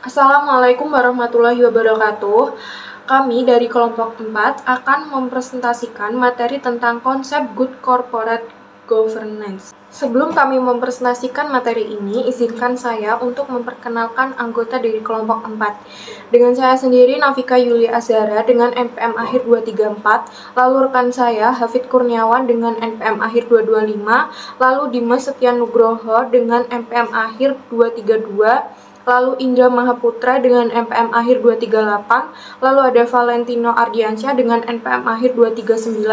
Assalamualaikum warahmatullahi wabarakatuh. Kami dari kelompok 4 akan mempresentasikan materi tentang konsep Good Corporate Governance. Sebelum kami mempresentasikan materi ini, izinkan saya untuk memperkenalkan anggota dari kelompok 4. Dengan saya sendiri, Nafika Yulia Azhara dengan NPM akhir 234, lalu rekan saya, Hafid Kurniawan dengan NPM akhir 225, lalu Dimas Setia Nugroho dengan NPM akhir 232, lalu Indra Mahaputra dengan NPM akhir 238, lalu ada Valentino Ardiansyah dengan NPM akhir 239,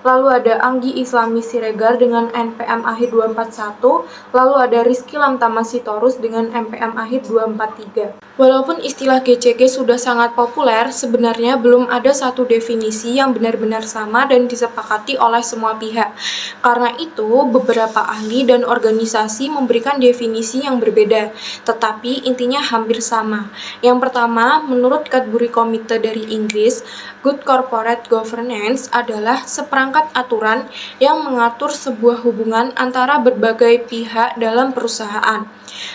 lalu ada Anggi Islami Siregar dengan NPM akhir 241, lalu ada Rizky Lamtama Sitorus dengan NPM akhir 243. Walaupun istilah GCG sudah sangat populer, sebenarnya belum ada satu definisi yang benar-benar sama dan disepakati oleh semua pihak. Karena itu, beberapa ahli dan organisasi memberikan definisi yang berbeda, tetapi intinya hampir sama. Yang pertama, menurut Cadbury Committee dari Inggris, Good Corporate Governance adalah seperangkat aturan yang mengatur sebuah hubungan antara berbagai pihak dalam perusahaan.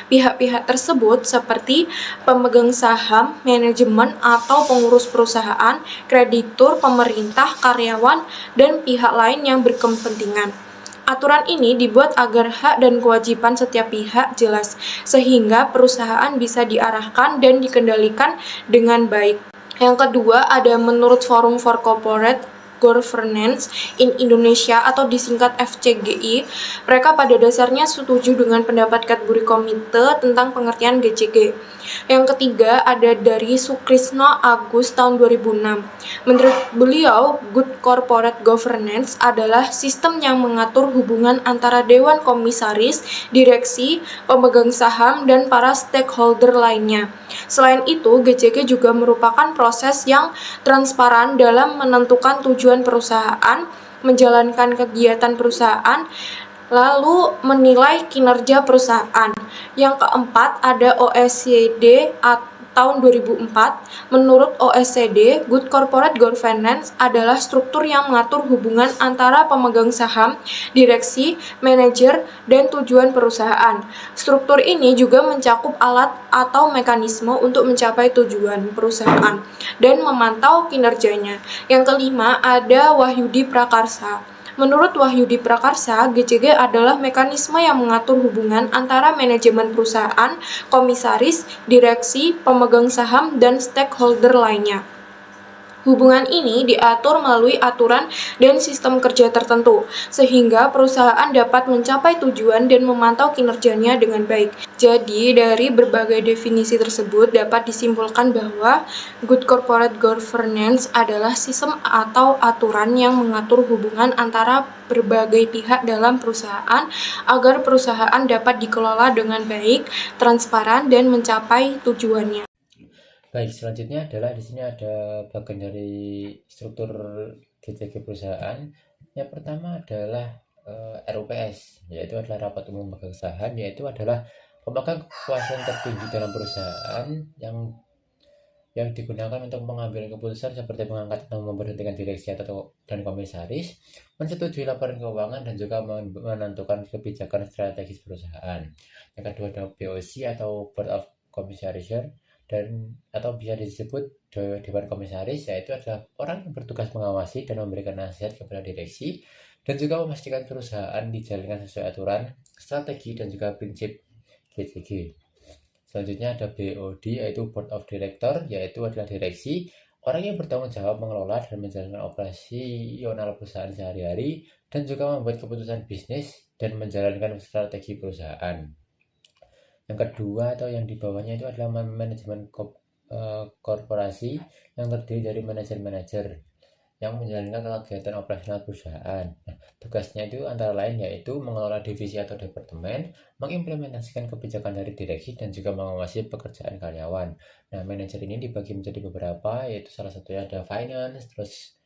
Pihak-pihak tersebut seperti pemegang saham, manajemen atau pengurus perusahaan, kreditur, pemerintah, karyawan, dan pihak lain yang berkepentingan. Aturan ini dibuat agar hak dan kewajiban setiap pihak jelas, sehingga perusahaan bisa diarahkan dan dikendalikan dengan baik. Yang kedua, ada menurut Forum for Corporate Governance in Indonesia atau disingkat FCGI, mereka pada dasarnya setuju dengan pendapat Cadbury Committee tentang pengertian GCG. Yang ketiga ada dari Sukrisno Agus tahun 2006. Menurut beliau, Good Corporate Governance adalah sistem yang mengatur hubungan antara Dewan Komisaris, direksi, pemegang saham, dan para stakeholder lainnya. Selain itu, GCG juga merupakan proses yang transparan dalam menentukan tujuan perusahaan, menjalankan kegiatan perusahaan, lalu menilai kinerja perusahaan. Yang keempat ada OECD tahun 2004. Menurut OECD, Good Corporate Governance adalah struktur yang mengatur hubungan antara pemegang saham, direksi, manajer, dan tujuan perusahaan. Struktur ini juga mencakup alat atau mekanisme untuk mencapai tujuan perusahaan dan memantau kinerjanya. Yang kelima ada Wahyudi Prakarsa. Menurut Wahyudi Prakarsa, GCG adalah mekanisme yang mengatur hubungan antara manajemen perusahaan, komisaris, direksi, pemegang saham, dan stakeholder lainnya. Hubungan ini diatur melalui aturan dan sistem kerja tertentu, sehingga perusahaan dapat mencapai tujuan dan memantau kinerjanya dengan baik. Jadi, dari berbagai definisi tersebut dapat disimpulkan bahwa Good Corporate Governance adalah sistem atau aturan yang mengatur hubungan antara berbagai pihak dalam perusahaan agar perusahaan dapat dikelola dengan baik, transparan, dan mencapai tujuannya. Baik, selanjutnya adalah di sini ada bagian dari struktur GCG perusahaan. Yang pertama adalah RUPS, yaitu adalah rapat umum pemegang saham, yaitu adalah pemegang kekuasaan tertinggi dalam perusahaan yang digunakan untuk mengambil keputusan seperti mengangkat atau memberhentikan direksi atau dan komisaris, menyetujui laporan keuangan dan juga menentukan kebijakan strategis perusahaan. Yang kedua adalah BOC atau Board of Commissaries dan atau bisa disebut Dewan Komisaris, yaitu adalah orang yang bertugas mengawasi dan memberikan nasihat kepada direksi dan juga memastikan perusahaan dijalankan sesuai aturan, strategi dan juga prinsip GCG. Selanjutnya ada BOD yaitu Board of Director, yaitu adalah direksi, orang yang bertanggung jawab mengelola dan menjalankan operasional perusahaan sehari-hari dan juga membuat keputusan bisnis dan menjalankan strategi perusahaan. Yang kedua atau yang di bawahnya itu adalah manajemen korporasi yang terdiri dari manajer-manajer yang menjalankan kegiatan operasional perusahaan. Nah, tugasnya itu antara lain yaitu mengelola divisi atau departemen, mengimplementasikan kebijakan dari direksi, dan juga mengawasi pekerjaan karyawan. Nah, manajer ini dibagi menjadi beberapa, yaitu salah satunya ada finance, terus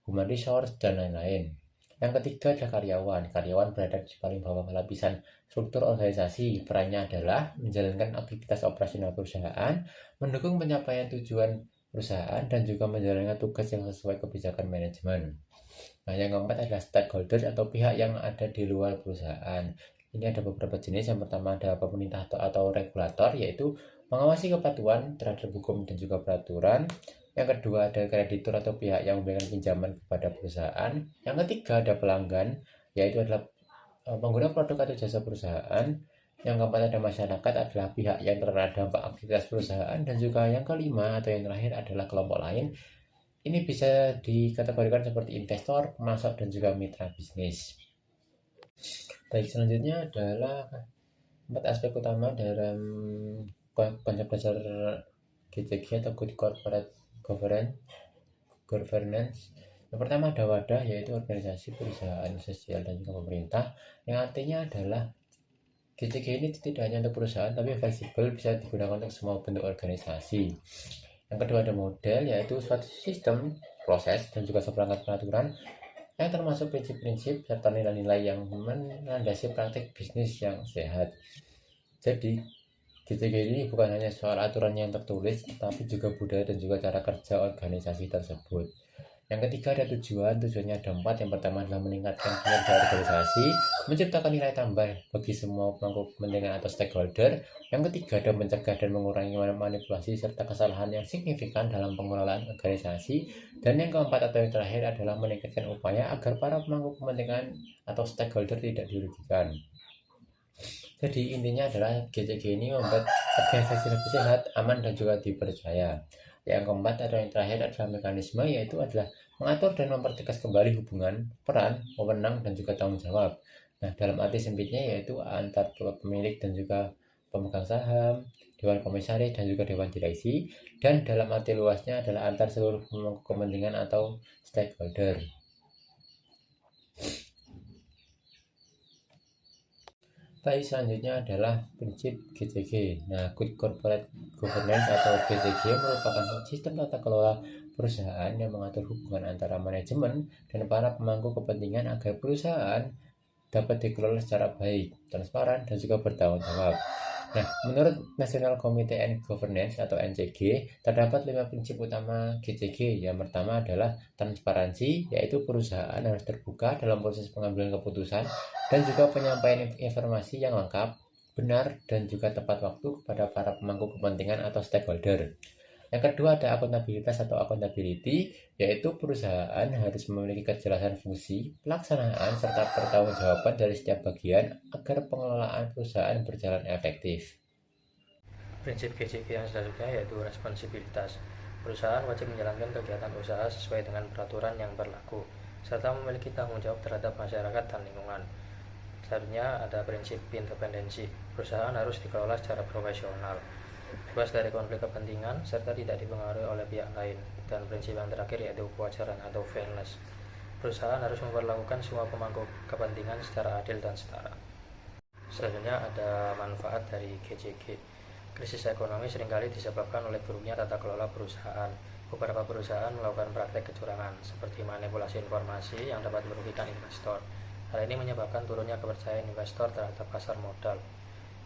human resource, dan lain-lain. Yang ketiga adalah karyawan. Karyawan berada di paling bawah lapisan struktur organisasi. Perannya adalah menjalankan aktivitas operasional perusahaan, mendukung pencapaian tujuan perusahaan, dan juga menjalankan tugas yang sesuai kebijakan manajemen. Nah, yang keempat adalah stakeholder atau pihak yang ada di luar perusahaan. Ini ada beberapa jenis. Yang pertama ada pemerintah atau regulator, yaitu mengawasi kepatuhan terhadap hukum dan juga peraturan. Yang kedua ada kreditur atau pihak yang memberikan pinjaman kepada perusahaan. Yang ketiga ada pelanggan, yaitu adalah pengguna produk atau jasa perusahaan. Yang keempat ada masyarakat, adalah pihak yang terkena dampak aktivitas perusahaan. Dan juga yang kelima atau yang terakhir adalah kelompok lain. Ini bisa dikategorikan seperti investor, pemasok, dan juga mitra bisnis. Baik, selanjutnya adalah 4 aspek utama dalam konsep dasar GCG atau Good Corporate Governance. Yang pertama ada wadah, yaitu organisasi, perusahaan, sosial, dan juga pemerintah. Yang artinya adalah GCG ini tidak hanya untuk perusahaan, tapi fleksibel, bisa digunakan untuk semua bentuk organisasi. Yang kedua ada model, yaitu suatu sistem, proses, dan juga seperangkat peraturan yang termasuk prinsip-prinsip serta nilai-nilai yang melandasi praktik bisnis yang sehat. Jadi GCG ini bukan hanya soal aturan yang tertulis, tetapi juga budaya dan juga cara kerja organisasi tersebut. Yang ketiga ada tujuannya ada 4. Yang pertama adalah meningkatkan kinerja organisasi, menciptakan nilai tambah bagi semua pemangku kepentingan atau stakeholder. Yang ketiga ada mencegah dan mengurangi manipulasi serta kesalahan yang signifikan dalam pengelolaan organisasi. Dan yang keempat atau yang terakhir adalah meningkatkan upaya agar para pemangku kepentingan atau stakeholder tidak dirugikan. Jadi intinya adalah GCG ini membuat organisasi lebih sehat, aman, dan juga dipercaya. Yang keempat atau yang terakhir adalah mekanisme, yaitu adalah mengatur dan mempertegas kembali hubungan, peran, wewenang, dan juga tanggung jawab. Nah, dalam arti sempitnya yaitu antar pemilik dan juga pemegang saham, dewan komisaris, dan juga dewan direksi. Dan dalam arti luasnya adalah antar seluruh pemangku kepentingan atau stakeholder. Baik, selanjutnya adalah prinsip GCG. Nah, Good Corporate Governance atau GCG merupakan sistem tata kelola perusahaan yang mengatur hubungan antara manajemen dan para pemangku kepentingan agar perusahaan dapat dikelola secara baik, transparan, dan juga bertanggung jawab. Nah, menurut National Committee and Governance atau NCG, terdapat 5 prinsip utama GCG. Yang pertama adalah transparansi, yaitu perusahaan harus terbuka dalam proses pengambilan keputusan dan juga penyampaian informasi yang lengkap, benar, dan juga tepat waktu kepada para pemangku kepentingan atau stakeholder. Yang kedua ada akuntabilitas atau accountability, yaitu perusahaan harus memiliki kejelasan fungsi, pelaksanaan, serta pertanggungjawaban dari setiap bagian agar pengelolaan perusahaan berjalan efektif. Prinsip GCG yang selanjutnya yaitu responsibilitas. Perusahaan wajib menjalankan kegiatan usaha sesuai dengan peraturan yang berlaku, serta memiliki tanggung jawab terhadap masyarakat dan lingkungan. Selanjutnya ada prinsip independensi. Perusahaan harus dikelola secara profesional, bebas dari konflik kepentingan, serta tidak dipengaruhi oleh pihak lain. Dan prinsip yang terakhir yaitu kewajaran atau fairness. Perusahaan harus memperlakukan semua pemangku kepentingan secara adil dan setara. Selanjutnya ada manfaat dari GCG. Krisis ekonomi seringkali disebabkan oleh buruknya tata kelola perusahaan. Beberapa perusahaan melakukan praktek kecurangan, seperti manipulasi informasi yang dapat merugikan investor. Hal ini menyebabkan turunnya kepercayaan investor terhadap pasar modal.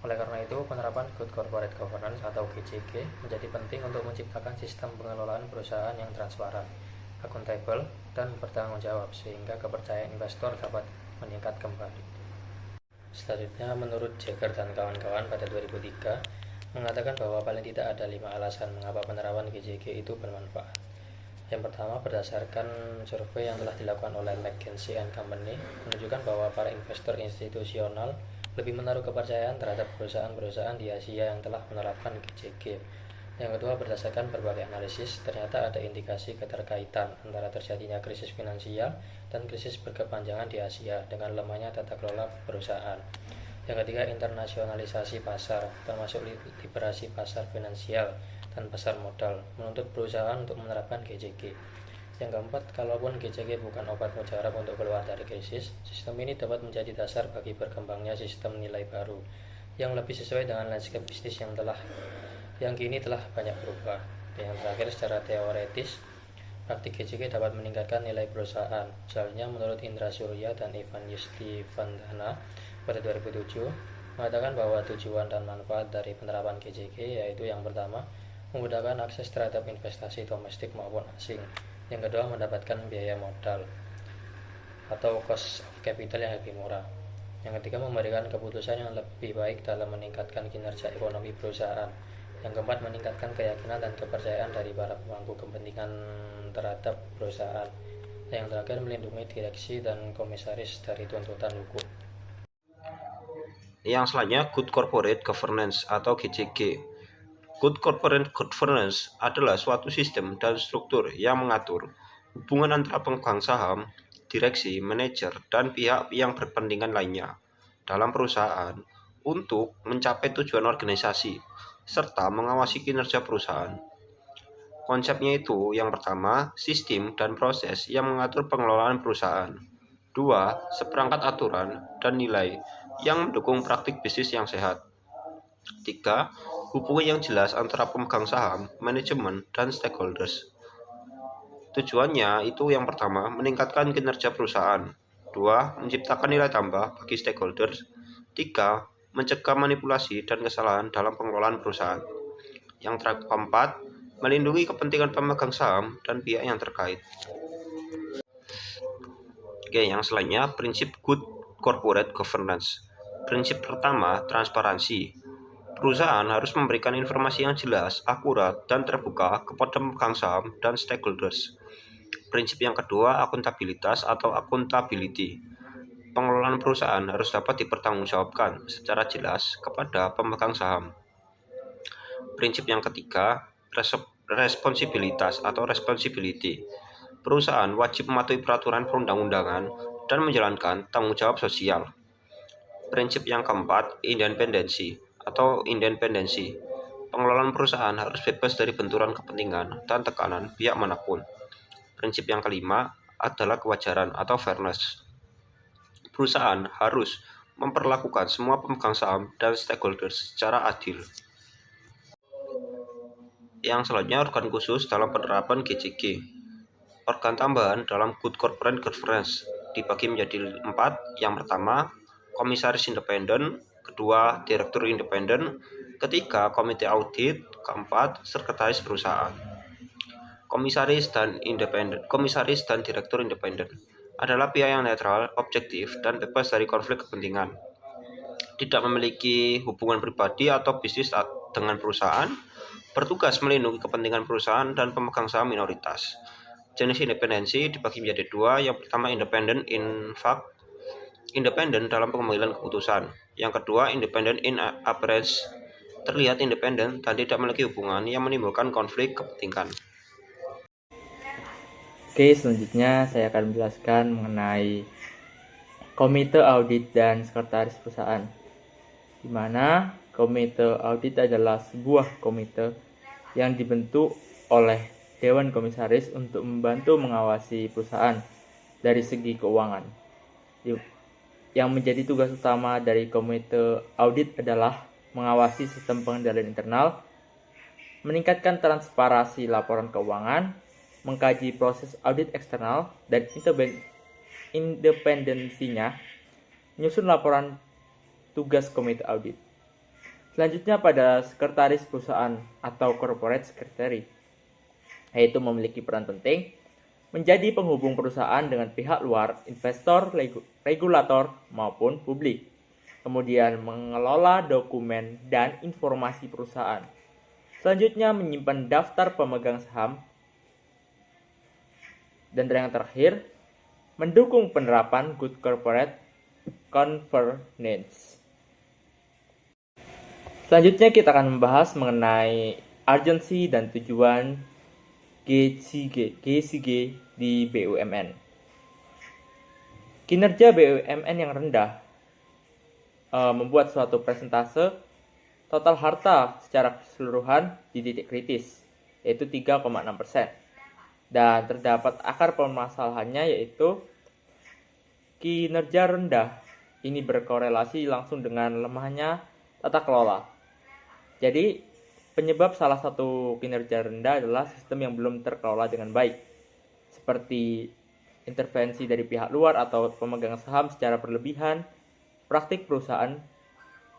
Oleh karena itu, penerapan Good Corporate Governance atau GCG menjadi penting untuk menciptakan sistem pengelolaan perusahaan yang transparan, akuntabel, dan bertanggung jawab sehingga kepercayaan investor dapat meningkat kembali. Selanjutnya, menurut Jagger dan kawan-kawan pada 2003, mengatakan bahwa paling tidak ada 5 alasan mengapa penerapan GCG itu bermanfaat. Yang pertama, berdasarkan survei yang telah dilakukan oleh McKinsey & Company, menunjukkan bahwa para investor institusional lebih menaruh kepercayaan terhadap perusahaan-perusahaan di Asia yang telah menerapkan GCG. Yang kedua, berdasarkan berbagai analisis, ternyata ada indikasi keterkaitan antara terjadinya krisis finansial dan krisis berkepanjangan di Asia dengan lemahnya tata kelola perusahaan. Yang ketiga, internasionalisasi pasar, termasuk liberasi pasar finansial dan pasar modal, menuntut perusahaan untuk menerapkan GCG. Yang keempat, kalaupun GCG bukan obat mujarab untuk keluar dari krisis, sistem ini dapat menjadi dasar bagi berkembangnya sistem nilai baru yang lebih sesuai dengan landscape bisnis yang kini telah banyak berubah. Dan yang terakhir, secara teoretis, praktik GCG dapat meningkatkan nilai perusahaan. Misalnya, menurut Indra Surya dan Ivan Yustivandana pada 2007, mengatakan bahwa tujuan dan manfaat dari penerapan GCG yaitu yang pertama, memudahkan akses terhadap investasi domestik maupun asing. Yang kedua, mendapatkan biaya modal atau cost of capital yang lebih murah. Yang ketiga, memberikan keputusan yang lebih baik dalam meningkatkan kinerja ekonomi perusahaan. Yang keempat, meningkatkan keyakinan dan kepercayaan dari para pemangku kepentingan terhadap perusahaan. Yang terakhir, melindungi direksi dan komisaris dari tuntutan hukum. Yang selanjutnya, Good Corporate Governance atau GCG. Good Corporate Governance adalah suatu sistem dan struktur yang mengatur hubungan antara pemegang saham, direksi, manajer, dan pihak yang berkepentingan lainnya dalam perusahaan untuk mencapai tujuan organisasi serta mengawasi kinerja perusahaan. Konsepnya itu yang pertama, sistem dan proses yang mengatur pengelolaan perusahaan. Dua, seperangkat aturan dan nilai yang mendukung praktik bisnis yang sehat. Tiga, hubungan yang jelas antara pemegang saham, manajemen, dan stakeholders. Tujuannya itu yang pertama, meningkatkan kinerja perusahaan. Dua, menciptakan nilai tambah bagi stakeholders. Tiga, mencegah manipulasi dan kesalahan dalam pengelolaan perusahaan. Yang keempat, melindungi kepentingan pemegang saham dan pihak yang terkait. Oke, yang selanjutnya prinsip Good Corporate Governance. Prinsip pertama, transparansi. Perusahaan harus memberikan informasi yang jelas, akurat, dan terbuka kepada pemegang saham dan stakeholders. Prinsip yang kedua, akuntabilitas atau accountability. Pengelolaan perusahaan harus dapat dipertanggungjawabkan secara jelas kepada pemegang saham. Prinsip yang ketiga, responsibilitas atau responsibility. Perusahaan wajib mematuhi peraturan perundang-undangan dan menjalankan tanggung jawab sosial. Prinsip yang keempat, independensi. Pengelolaan perusahaan harus bebas dari benturan kepentingan dan tekanan pihak manapun. Prinsip yang kelima adalah kewajaran atau fairness. Perusahaan harus memperlakukan semua pemegang saham dan stakeholders secara adil. Yang selanjutnya, organ khusus dalam penerapan GCG. Organ tambahan dalam Good Corporate Governance dibagi menjadi 4. Yang pertama, komisaris independen. Kedua, direktur independen. Ketiga, komite audit. Keempat, sekretaris perusahaan. Komisaris dan direktur independen adalah pihak yang netral, objektif, dan bebas dari konflik kepentingan. Tidak memiliki hubungan pribadi atau bisnis dengan perusahaan, bertugas melindungi kepentingan perusahaan dan pemegang saham minoritas. Jenis independensi dibagi menjadi 2. Yang pertama, independent in fact, independen dalam pengambilan keputusan. Yang kedua, independent in appearance, terlihat independen dan tidak memiliki hubungan yang menimbulkan konflik kepentingan. Oke, selanjutnya saya akan menjelaskan mengenai komite audit dan sekretaris perusahaan, di mana komite audit adalah sebuah komite yang dibentuk oleh Dewan Komisaris untuk membantu mengawasi perusahaan dari segi keuangan. Yang menjadi tugas utama dari komite audit adalah mengawasi sistem pengendalian internal, meningkatkan transparansi laporan keuangan, mengkaji proses audit eksternal dan independensinya, menyusun laporan tugas komite audit. Selanjutnya pada sekretaris perusahaan atau corporate secretary, yaitu memiliki peran penting menjadi penghubung perusahaan dengan pihak luar, investor, regulator, maupun publik. Kemudian mengelola dokumen dan informasi perusahaan. Selanjutnya menyimpan daftar pemegang saham. Dan yang terakhir, mendukung penerapan Good Corporate Governance. Selanjutnya kita akan membahas mengenai urgensi dan tujuan GCG di BUMN. Kinerja BUMN yang rendah membuat suatu persentase total harta secara keseluruhan di titik kritis, yaitu 3,6%. Dan terdapat akar permasalahannya, yaitu kinerja rendah ini berkorelasi langsung dengan lemahnya tata kelola. Jadi penyebab salah satu kinerja rendah adalah sistem yang belum terkelola dengan baik, seperti intervensi dari pihak luar atau pemegang saham secara berlebihan, praktik perusahaan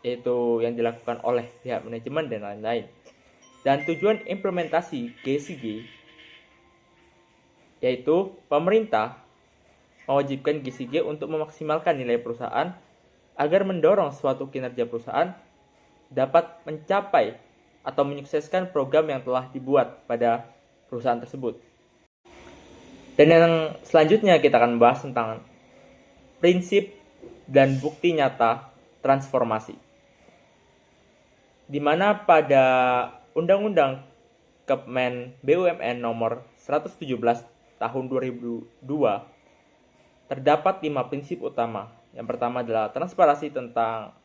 yaitu yang dilakukan oleh pihak manajemen dan lain-lain. Dan tujuan implementasi GCG yaitu pemerintah mewajibkan GCG untuk memaksimalkan nilai perusahaan agar mendorong suatu kinerja perusahaan dapat mencapai atau menyukseskan program yang telah dibuat pada perusahaan tersebut. Dan yang selanjutnya kita akan membahas tentang prinsip dan bukti nyata transformasi. Di mana pada Undang-Undang Kemen BUMN nomor 117 tahun 2002 terdapat 5 prinsip utama. Yang pertama adalah transparansi tentang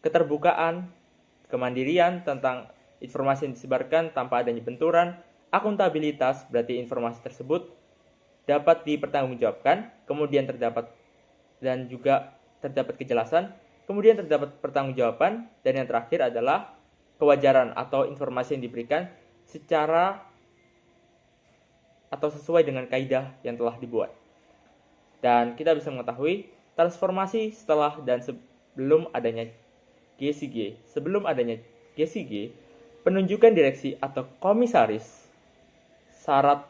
keterbukaan, kemandirian tentang informasi yang disebarkan tanpa adanya benturan, akuntabilitas berarti informasi tersebut dapat dipertanggungjawabkan, kemudian terdapat kejelasan, kemudian terdapat pertanggungjawaban, dan yang terakhir adalah kewajaran atau informasi yang diberikan secara atau sesuai dengan kaidah yang telah dibuat. Dan kita bisa mengetahui transformasi setelah dan sebelum adanya GCG. Sebelum adanya GCG, penunjukan direksi atau komisaris, syarat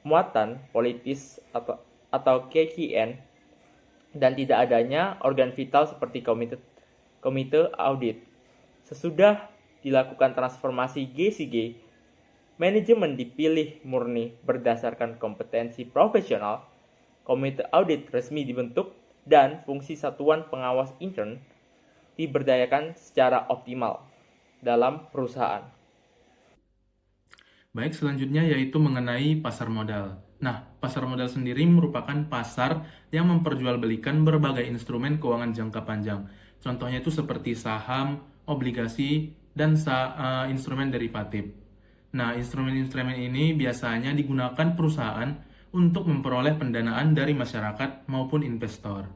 muatan politis atau KKN, dan tidak adanya organ vital seperti komite audit. Sesudah dilakukan transformasi GCG, manajemen dipilih murni berdasarkan kompetensi profesional, komite audit resmi dibentuk, dan fungsi satuan pengawas intern diberdayakan secara optimal dalam perusahaan. Baik, selanjutnya yaitu mengenai pasar modal. Nah, pasar modal sendiri merupakan pasar yang memperjualbelikan berbagai instrumen keuangan jangka panjang. Contohnya itu seperti saham, obligasi, dan instrumen derivatif. Nah, instrumen-instrumen ini biasanya digunakan perusahaan untuk memperoleh pendanaan dari masyarakat maupun investor.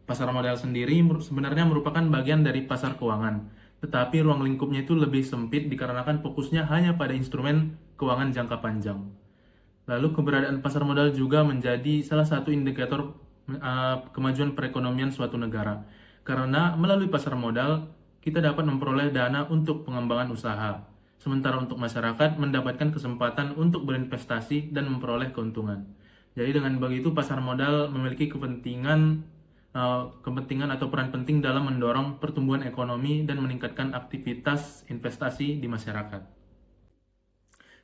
Pasar modal sendiri sebenarnya merupakan bagian dari pasar keuangan, tetapi ruang lingkupnya itu lebih sempit dikarenakan fokusnya hanya pada instrumen keuangan jangka panjang. Lalu keberadaan pasar modal juga menjadi salah satu indikator kemajuan perekonomian suatu negara. Karena melalui pasar modal, kita dapat memperoleh dana untuk pengembangan usaha. Sementara untuk masyarakat mendapatkan kesempatan untuk berinvestasi dan memperoleh keuntungan. Jadi dengan begitu pasar modal memiliki kepentingan atau peran penting dalam mendorong pertumbuhan ekonomi dan meningkatkan aktivitas investasi di masyarakat.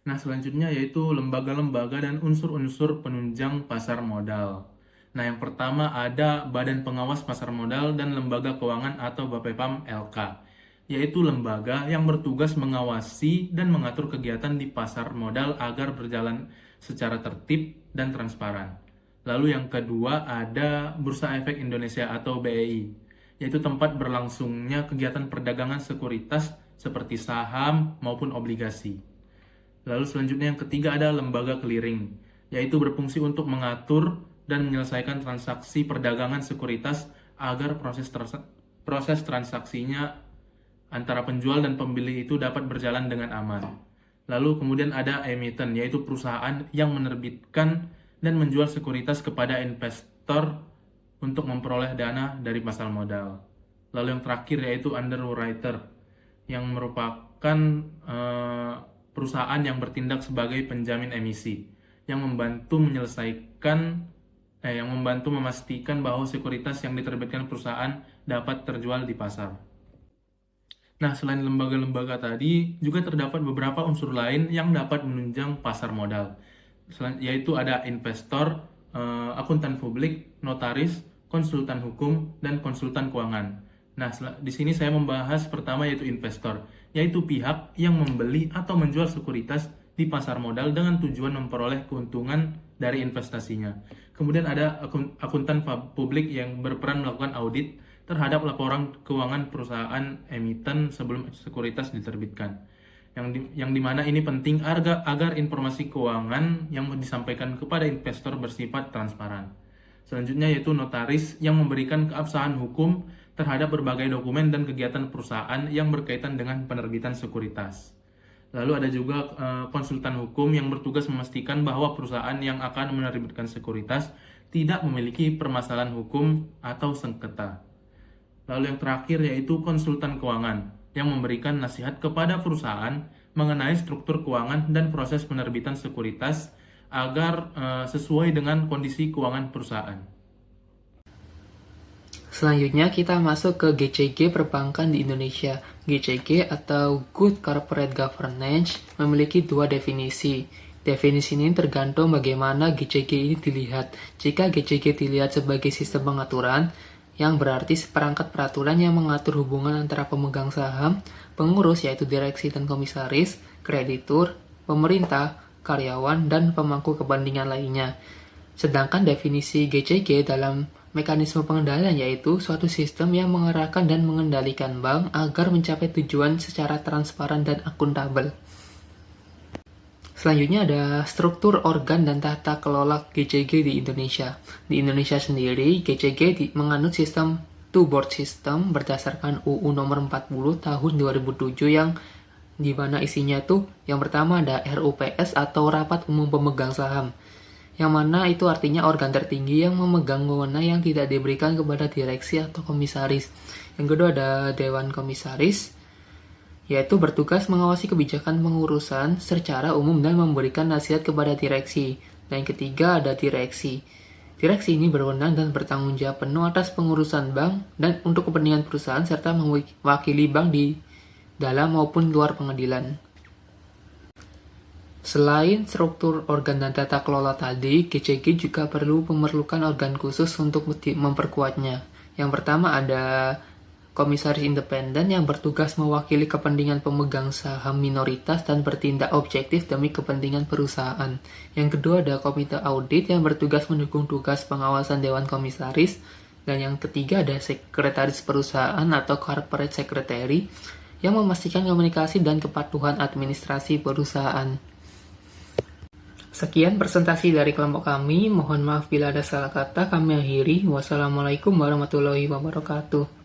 Nah, selanjutnya yaitu lembaga-lembaga dan unsur-unsur penunjang pasar modal. Nah, yang pertama ada Badan Pengawas Pasar Modal dan Lembaga Keuangan atau BAPEPAM LK, yaitu lembaga yang bertugas mengawasi dan mengatur kegiatan di pasar modal agar berjalan secara tertib dan transparan. Lalu yang kedua ada Bursa Efek Indonesia atau BEI, yaitu tempat berlangsungnya kegiatan perdagangan sekuritas seperti saham maupun obligasi. Lalu selanjutnya yang ketiga ada lembaga clearing, yaitu berfungsi untuk mengatur dan menyelesaikan transaksi perdagangan sekuritas agar proses transaksinya antara penjual dan pembeli itu dapat berjalan dengan aman. Lalu kemudian ada emiten, yaitu perusahaan yang menerbitkan dan menjual sekuritas kepada investor untuk memperoleh dana dari pasar modal. Lalu yang terakhir yaitu underwriter, yang merupakan perusahaan yang bertindak sebagai penjamin emisi, yang membantu memastikan bahwa sekuritas yang diterbitkan perusahaan dapat terjual di pasar. Nah, selain lembaga-lembaga tadi, juga terdapat beberapa unsur lain yang dapat menunjang pasar modal, yaitu ada investor, akuntan publik, notaris, konsultan hukum, dan konsultan keuangan. Nah, di sini saya membahas pertama yaitu investor, yaitu pihak yang membeli atau menjual sekuritas di pasar modal dengan tujuan memperoleh keuntungan dari investasinya. Kemudian ada akuntan publik yang berperan melakukan audit terhadap laporan keuangan perusahaan emiten sebelum sekuritas diterbitkan. Yang dimana ini penting agar informasi keuangan yang disampaikan kepada investor bersifat transparan. Selanjutnya yaitu notaris yang memberikan keabsahan hukum terhadap berbagai dokumen dan kegiatan perusahaan yang berkaitan dengan penerbitan sekuritas. Lalu ada juga konsultan hukum yang bertugas memastikan bahwa perusahaan yang akan menerbitkan sekuritas tidak memiliki permasalahan hukum atau sengketa. Lalu yang terakhir yaitu konsultan keuangan yang memberikan nasihat kepada perusahaan mengenai struktur keuangan dan proses penerbitan sekuritas agar sesuai dengan kondisi keuangan perusahaan. Selanjutnya kita masuk ke GCG perbankan di Indonesia. GCG atau Good Corporate Governance memiliki dua definisi. Definisi ini tergantung bagaimana GCG ini dilihat. Jika GCG dilihat sebagai sistem pengaturan, yang berarti seperangkat peraturan yang mengatur hubungan antara pemegang saham, pengurus yaitu direksi dan komisaris, kreditur, pemerintah, karyawan, dan pemangku kepentingan lainnya. Sedangkan definisi GCG dalam mekanisme pengendalian yaitu suatu sistem yang mengarahkan dan mengendalikan bank agar mencapai tujuan secara transparan dan akuntabel. Selanjutnya ada struktur organ dan tata kelola GCG di Indonesia. Di Indonesia sendiri, GCG menganut sistem two-board system berdasarkan UU nomor 40 tahun 2007 yang dimana isinya itu yang pertama ada RUPS atau Rapat Umum Pemegang Saham, yang mana itu artinya organ tertinggi yang memegang wewenang yang tidak diberikan kepada direksi atau komisaris. Yang kedua ada Dewan Komisaris, yaitu bertugas mengawasi kebijakan pengurusan secara umum dan memberikan nasihat kepada direksi. Dan yang ketiga ada direksi. Direksi ini berwenang dan bertanggung jawab penuh atas pengurusan bank dan untuk kepentingan perusahaan serta mewakili bank di dalam maupun luar pengadilan. Selain struktur organ dan tata kelola tadi, GCG juga memerlukan organ khusus untuk memperkuatnya. Yang pertama ada komisaris independen yang bertugas mewakili kepentingan pemegang saham minoritas dan bertindak objektif demi kepentingan perusahaan. Yang kedua ada komite audit yang bertugas mendukung tugas pengawasan dewan komisaris. Dan yang ketiga ada sekretaris perusahaan atau corporate secretary yang memastikan komunikasi dan kepatuhan administrasi perusahaan. Sekian presentasi dari kelompok kami. Mohon maaf bila ada salah kata. Kami akhiri. Wassalamualaikum warahmatullahi wabarakatuh.